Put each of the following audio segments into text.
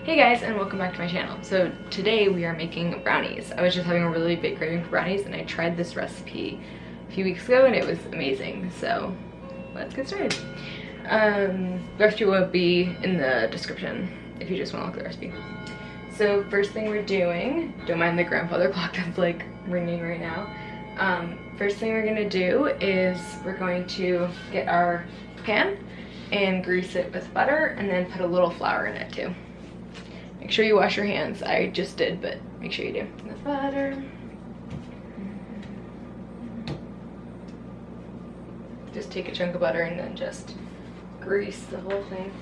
Hey guys, and welcome back to my channel. So today we are making brownies. I was just having a really big craving for brownies and I tried this recipe a few weeks ago and it was amazing. So let's get started. The recipe will be in the description if you just want to look at the recipe. So first thing we're doing, don't mind the grandfather clock that's like ringing right now. First thing we're gonna do is we're going to get our pan and grease it with butter and then put a little flour in it too. Make sure you wash your hands. I just did, but make sure you do. The butter. Just take a chunk of butter and then just grease the whole thing,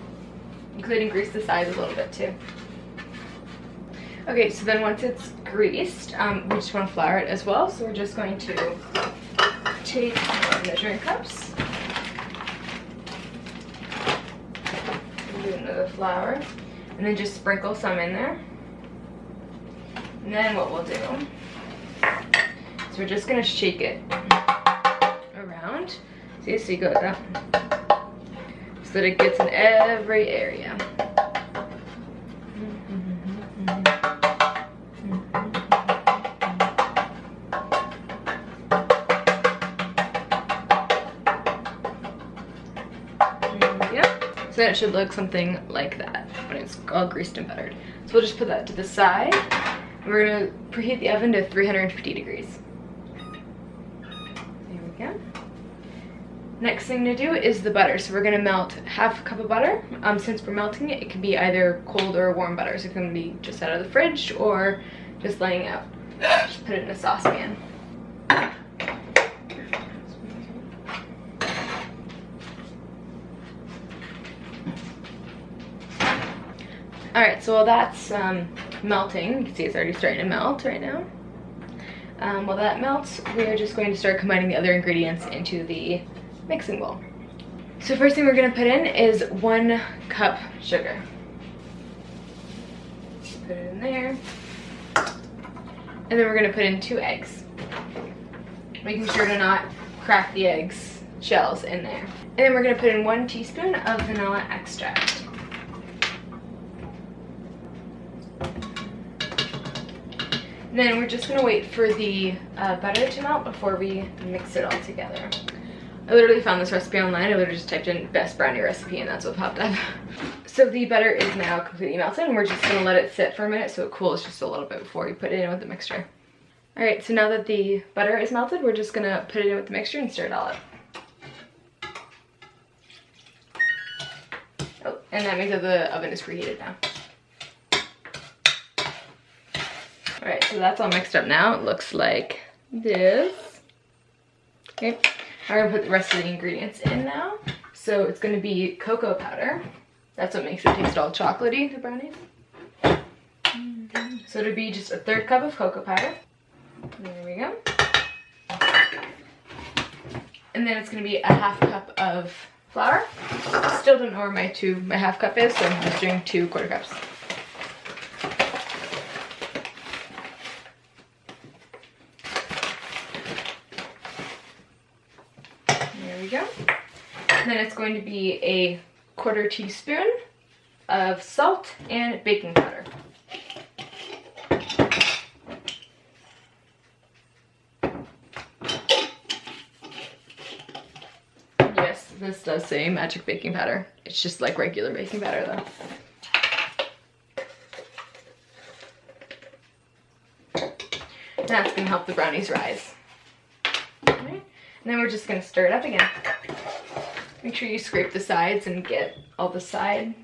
including grease the sides a little bit too. Okay, so then once it's greased, we just want to flour it as well. So we're just going to take our measuring cups and do another flour. And then just sprinkle some in there. And then what we'll do is we're just gonna shake it around. See, so you go like that. So that it gets in every area. So then it should look something like that when it's all greased and buttered. So we'll just put that to the side. And we're gonna preheat the oven to 350 degrees. There we go. Next thing to do is the butter. So we're gonna melt half a cup of butter. Since we're melting it, it can be either cold or warm butter. So it can be just out of the fridge or just laying out. Just put it in a saucepan. Alright, so while that's melting, you can see it's already starting to melt right now. While that melts, we're just going to start combining the other ingredients into the mixing bowl. So first thing we're going to put in is 1 cup sugar. Put it in there. And then we're going to put in 2 eggs. Making sure to not crack the eggs shells in there. And then we're going to put in 1 teaspoon of vanilla extract. Then we're just gonna wait for the butter to melt before we mix it all together. I literally found this recipe online. I literally just typed in best brownie recipe and that's what popped up. So the butter is now completely melted and we're just gonna let it sit for a minute so it cools just a little bit before we put it in with the mixture. All right, so now that the butter is melted, we're just gonna put it in with the mixture and stir it all up. Oh, and that means that the oven is preheated now. Alright, so that's all mixed up now. It looks like this. Okay, I'm gonna put the rest of the ingredients in now. So it's gonna be cocoa powder. That's what makes it taste all chocolatey, the brownies. So it'll be just a 1/3 cup of cocoa powder. There we go. And then it's gonna be a 1/2 cup of flour. Still don't know where my 1/2 cup is, so I'm just doing 2 1/4 cups. There we go. And then it's going to be a 1/4 teaspoon of salt and baking powder. Yes, this does say magic baking powder. It's just like regular baking powder though. That's going to help the brownies rise. And then we're just gonna stir it up again. Make sure you scrape the sides and get all the side,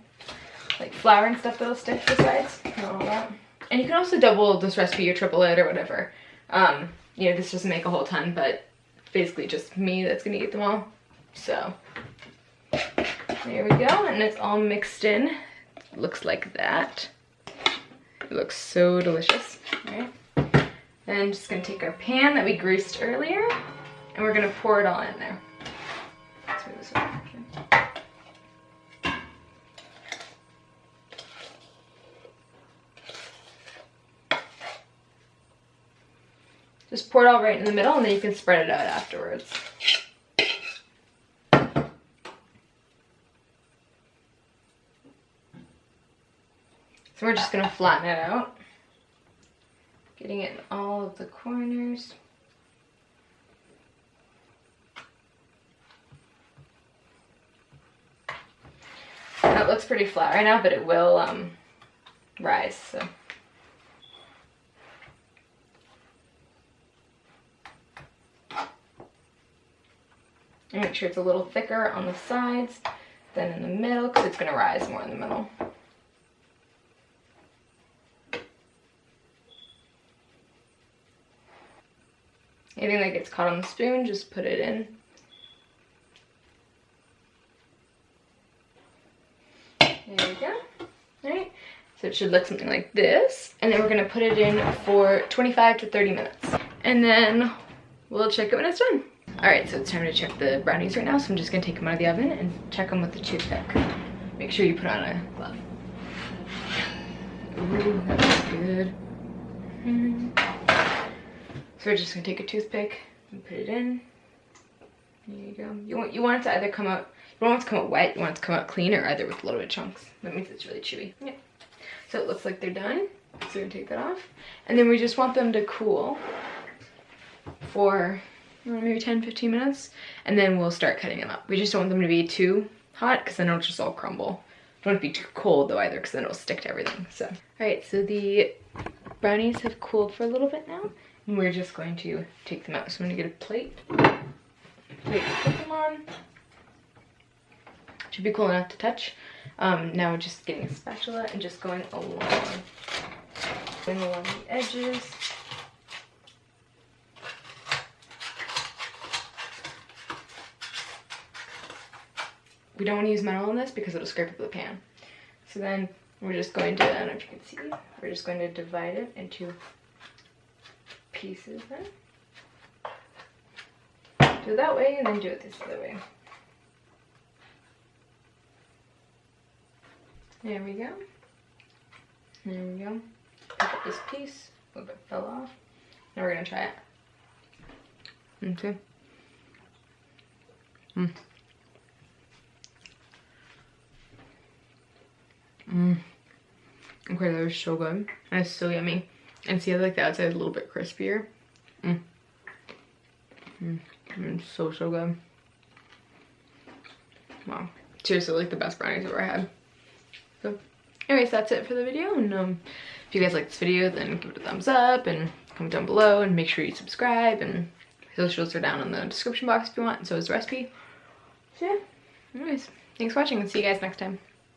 like flour and stuff that'll stick to the sides and all that. And you can also double this recipe or triple it or whatever. You know, this doesn't make a whole ton, but basically just me that's gonna eat them all. So, there we go, and it's all mixed in. It looks like that. It looks so delicious, all right? Then just gonna take our pan that we greased earlier, and we're gonna pour it all in there. Let's move this over. Just pour it all right in the middle and then you can spread it out afterwards. So we're just gonna flatten it out, getting it in all of the corners. That looks pretty flat right now, but it will rise. So. And make sure it's a little thicker on the sides than in the middle, because it's going to rise more in the middle. Anything that gets caught on the spoon, just put it in. There we go. Alright, so it should look something like this. And then we're going to put it in for 25 to 30 minutes. And then we'll check it when it's done. Alright, so it's time to check the brownies right now. So I'm just going to take them out of the oven and check them with the toothpick. Make sure you put on a glove. Ooh, that's good. So we're just going to take a toothpick and put it in. There you go. You want it to either come out, you don't want it to come out wet, you want it to come out clean, or either with a little bit of chunks. That means it's really chewy. Yeah. So it looks like they're done. So we're going to take that off. And then we just want them to cool for maybe 10-15 minutes. And then we'll start cutting them up. We just don't want them to be too hot, because then it'll just all crumble. Don't want it to be too cold though either, because then it'll stick to everything. So, alright, so the brownies have cooled for a little bit now. And we're just going to take them out. So I'm going to get a plate to put them on. Should be cool enough to touch. Now we're just getting a spatula and just going along the edges. We don't want to use metal in this because it'll scrape up the pan. So then we're just going to, I don't know if you can see, we're just going to divide it into pieces then. Do it that way and then do it this other way. There we go. There we go. Pick up this piece. A little bit fell off. Now we're going to try it. Okay. Okay, that was so good. And it's so yummy. And see, like the outside is a little bit crispier. It's so good. Wow. Seriously, like the best brownies I've ever had. So, anyways, that's it for the video. And if you guys like this video, then give it a thumbs up and comment down below and make sure you subscribe. And socials are down in the description box if you want. And so is the recipe. So yeah. Anyways, thanks for watching and see you guys next time.